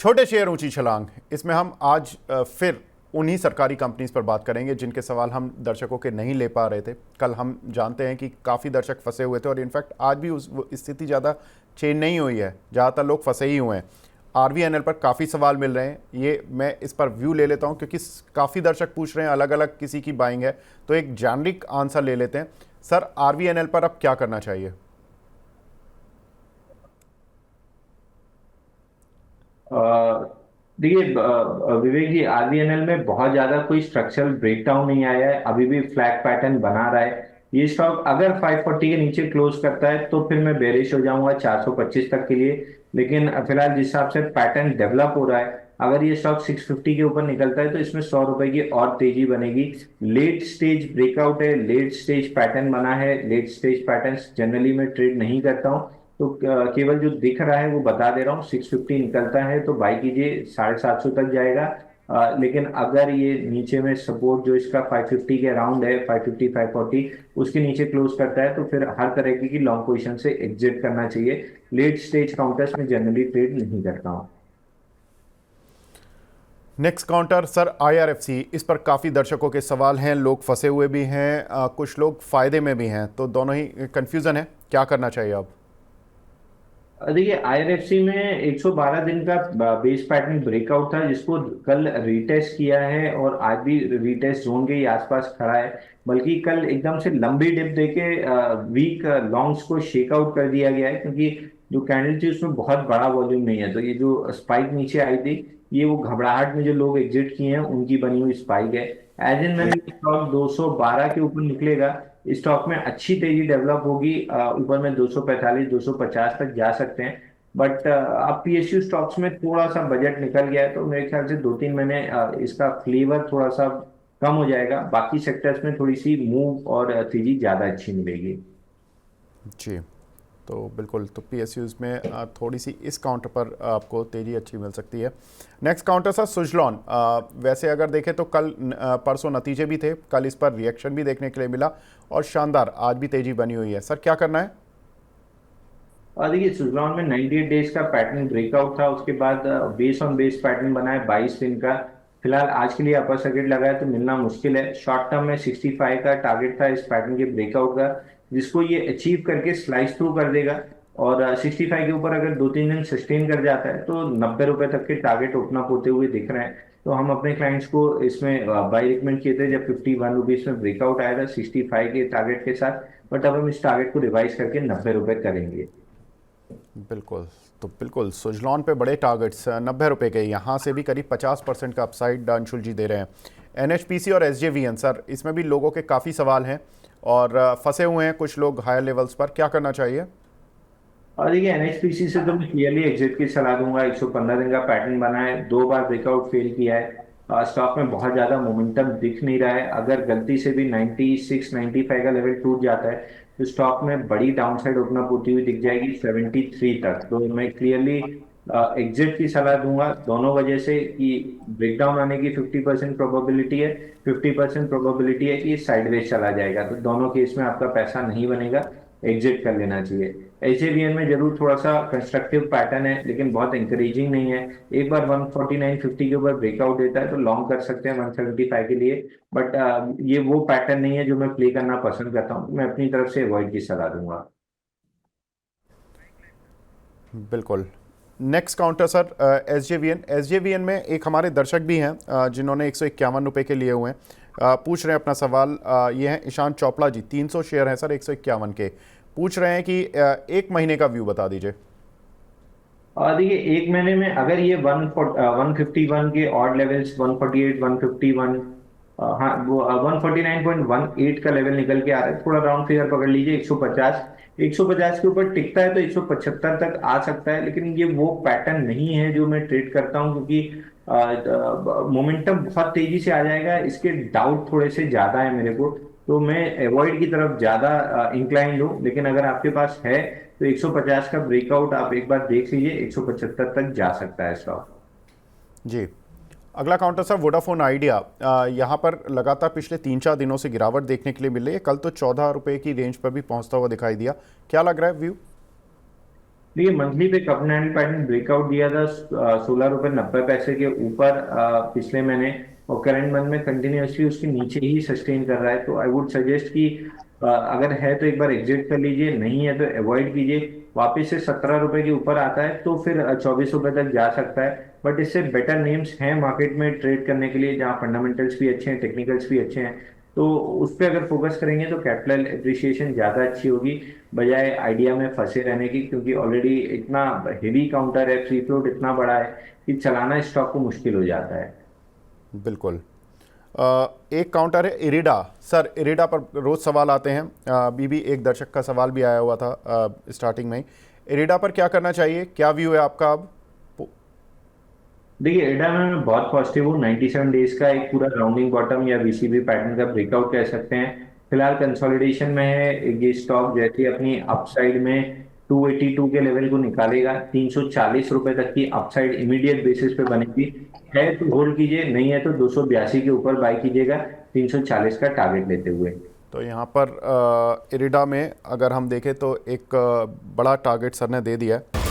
छोटे शेयर ऊंची छलांग, इसमें हम आज फिर उन्हीं सरकारी कंपनीज पर बात करेंगे जिनके सवाल हम दर्शकों के नहीं ले पा रहे थे। कल हम जानते हैं कि काफ़ी दर्शक फंसे हुए थे और इनफैक्ट आज भी उस स्थिति ज़्यादा चेंज नहीं हुई है, ज़्यादातर लोग फंसे ही हुए हैं। आरवीएनएल पर काफ़ी सवाल मिल रहे हैं, ये मैं इस पर व्यू ले लेता हूं क्योंकि काफ़ी दर्शक पूछ रहे हैं, अलग अलग किसी की बाइंग है, तो एक जेनरिक आंसर ले लेते हैं। सर, आरवीएनएल पर अब क्या करना चाहिए? देखिए विवेक जी, आरबीएनएल में बहुत ज्यादा कोई स्ट्रक्चरल ब्रेकडाउन नहीं आया है, अभी भी फ्लैग पैटर्न बना रहा है। ये स्टॉक अगर 540 के नीचे क्लोज करता है तो फिर मैं बेरिश हो जाऊंगा 425 तक के लिए। लेकिन फिलहाल जिस हिसाब से पैटर्न डेवलप हो रहा है, अगर ये स्टॉक 650 के ऊपर निकलता है तो इसमें 100 रुपए की और तेजी बनेगी। लेट स्टेज ब्रेकआउट है, लेट स्टेज पैटर्न बना है। लेट स्टेज पैटर्न जनरली मैं ट्रेड नहीं करता हूँ, तो केवल जो दिख रहा है वो बता दे रहा हूँ। 650 निकलता है तो बाई कीजिए, 750 तक जाएगा। लेकिन अगर ये नीचे में सपोर्ट जो इसका 550 के अराउंड है, 550 540, उसके नीचे क्लोज करता है तो फिर हर तरह की लॉन्ग पोजीशन से एग्जिट करना चाहिए। लेट स्टेज काउंटर्स में जनरली ट्रेड नहीं करता हूँ। नेक्स्ट काउंटर सर आईआरएफसी, इस पर काफ़ी दर्शकों के सवाल हैं, लोग फंसे हुए भी हैं, कुछ लोग फ़ायदे में भी हैं, तो दोनों ही कन्फ्यूज़न है, क्या करना चाहिए अब? देखिए आईआरएफसी में 112 दिन का बेस पैटर्न ब्रेकआउट था, जिसको कल रीटेस्ट किया है और आज भी रीटेस्ट जोन के ही आसपास खड़ा है। बल्कि कल एकदम से लंबी डिप देके वीक लॉन्ग्स को शेक आउट कर दिया गया है, क्योंकि जो कैंडल थी उसमें बहुत बड़ा वॉल्यूम नहीं है। तो ये जो स्पाइक नीचे आई थी, ये वो घबराहट में जो लोग एग्जिट किए हैं उनकी बनी हुई स्पाइक है। एज इन मैंने स्टॉक 212 के ऊपर निकलेगा, स्टॉक में अच्छी तेजी डेवलप होगी। ऊपर में 245 250 तक जा सकते हैं। बट अब पीएसयू स्टॉक्स में थोड़ा सा बजट निकल गया है, तो मेरे ख्याल से 2-3 महीने इसका फ्लेवर थोड़ा सा कम हो जाएगा। बाकी सेक्टर्स में थोड़ी सी मूव और तेजी ज्यादा अच्छी मिलेगी। जी, तो बिल्कुल, तो पीएसयूज़ में थोड़ी सी इस काउंटर पर आपको तेज़ी अच्छी मिल सकती है। नेक्स्ट काउंटर सर सुजलॉन, वैसे अगर देखें तो कल परसों नतीजे भी थे, कल इस पर रिएक्शन भी देखने के लिए मिला और शानदार आज भी तेज़ी बनी हुई है। सर क्या करना है? और देखिए सुजलॉन में 98 डेज का पैटर्न ब्रेकआउट था, उसके बाद बेस ऑन बेस पैटर्न बना है 22 दिन का। फिलहाल आज के लिए अपर सर्किट लगा है तो मिलना मुश्किल है। शॉर्ट टर्म में 65 का टारगेट था इस पैटर्न के ब्रेकआउट का, जिसको ये अचीव करके स्लाइस थ्रू कर देगा। और 65 के ऊपर अगर 2-3 दिन सस्टेन कर जाता है तो 90 रुपए तक के टारगेट ओपन अप होते हुए दिख रहे हैं। तो हम अपने क्लाइंट्स को इसमें बाई रिकमेंड किए थे जब 51 रुपीज में ब्रेकआउट आया था 65 के टारगेट के साथ। बट अब हम इस टारगेट को रिवाइज करके 90 रुपए करेंगे। बिल्कुल, तो बिल्कुल सुजलॉन पे बड़े टारगेट्स 90 रुपये के, यहाँ से भी करीब 50% का अपसाइड अंशुल जी दे रहे हैं। एनएचपीसी और एसजेवीएन सर, इसमें भी लोगों के काफ़ी सवाल हैं और फंसे हुए हैं कुछ लोग हायर लेवल्स पर, क्या करना चाहिए? और देखिए एनएचपीसी से तो मैं क्लियरली एग्जिट की सलाह दूंगा। 115 दिन का पैटर्न बना है, 2 बार ब्रेकआउट फेल किया है। स्टॉक में बहुत ज्यादा मोमेंटम दिख नहीं रहा है। अगर गलती से भी 96 95 का लेवल टूट जाता है तो स्टॉक में बड़ी डाउनसाइड ओपन अप होती हुई दिख जाएगी 73 तक। तो मैं क्लियरली एग्जिट की सलाह दूंगा, दोनों वजह से कि ब्रेकडाउन आने की 50% प्रोबेबिलिटी है, 50% प्रोबेबिलिटी है कि ये साइडवेज चला जाएगा। तो दोनों केस में आपका पैसा नहीं बनेगा, एग्जिट कर लेना चाहिए। एचएवीएन में जरूर थोड़ा सा कंस्ट्रक्टिव पैटर्न है लेकिन बहुत इंकरेजिंग नहीं है। एक बार 149.50 के ऊपर ब्रेकआउट देता है तो लॉन्ग कर सकते हैं 175 के लिए। बट ये वो पैटर्न नहीं है जो मैं प्ले करना पसंद करता हूँ, मैं अपनी तरफ से अवॉइड की सलाह दूंगा। बिल्कुल। नेक्स्ट काउंटर सर एसजेवीएन में एक हमारे दर्शक भी हैं जिन्होंने 151 रुपये के लिए हुए हैं, पूछ रहे हैं अपना सवाल। ये हैं ईशान चोपड़ा जी, 300 शेयर हैं सर 151 के, पूछ रहे हैं कि एक महीने का व्यू बता दीजिए। और देखिए एक महीने में अगर ये 151 के ऑड लेवल्स, 148 151, हाँ वो 149.18 का लेवल निकल के आ रहा है, थोड़ा राउंड फिगर पकड़ लीजिए 150। 150 के ऊपर टिकता है तो 175 तक आ सकता है, लेकिन ये वो पैटर्न नहीं है जो मैं ट्रेड करता हूँ, क्योंकि मोमेंटम बहुत तेजी से आ जाएगा, इसके डाउट थोड़े से ज्यादा है मेरे को। तो मैं अवॉइड की तरफ ज्यादा इंक्लाइंड हूँ। लेकिन अगर आपके पास है तो 150 का ब्रेकआउट आप एक बार देख लीजिए, 175 तक जा सकता है स्टॉक। जी, अगला काउंटर सर वोडाफोन आइडिया, यहाँ पर लगातार पिछले 3-4 दिनों से गिरावट देखने के लिए मिल रही है, कल तो 14 रुपये की रेंज पर भी पहुँचता हुआ दिखाई दिया, क्या लग रहा है व्यू? देखिए मंथली पे कप एंड पैटर्न ब्रेकआउट दिया था 16 रुपये 90 पैसे के ऊपर पिछले महीने, और करंट मंथ में कंटिन्यूअसली उसके नीचे ही सस्टेन कर रहा है। तो आई वुड सजेस्ट कि अगर है तो एक बार एग्जिट कर लीजिए, नहीं है तो अवॉइड कीजिए। वापस से 17 रुपए के ऊपर आता है तो फिर 24 रुपए तक जा सकता है। बट इससे बेटर नेम्स हैं मार्केट में ट्रेड करने के लिए, जहाँ फंडामेंटल्स भी अच्छे हैं, टेक्निकल्स भी अच्छे हैं। तो उस पर अगर फोकस करेंगे तो कैपिटल एप्रिसिएशन ज़्यादा अच्छी होगी, बजाय आइडिया में फंसे रहने की, क्योंकि ऑलरेडी इतना हेवी काउंटर है, फ्री फ्लोट इतना बड़ा है कि चलाना स्टॉक को मुश्किल हो जाता है। बिल्कुल। एक काउंटर है इरिडा। सर इरिडा पर रोज़ सवाल आते हैं, अभी भी एक दर्शक का सवाल भी आया हुआ था स्टार्टिंग में ही। इरिडा पर क्या करना चाहिए, क्या व्यू है आपका अब? देखिए एडा में मैं बहुत पॉजिटिव हूँ। 97 डेज का एक पूरा राउंडिंग बॉटम या वीसीबी पैटर्न का ब्रेकआउट कह सकते हैं। फिलहाल कंसोलिडेशन में है ये स्टॉक, जैसे ही अपनी अपसाइड में 282 के लेवल को निकालेगा, 340 रुपए तक की अपसाइड इमीडिएट बेसिस पे बनेगी। है तो होल्ड कीजिए, नहीं है तो 282 के ऊपर बाय कीजिएगा, 340 का टारगेट लेते हुए। तो यहाँ पर इरिडा में अगर हम देखें तो एक बड़ा टारगेट सर ने दे दिया है।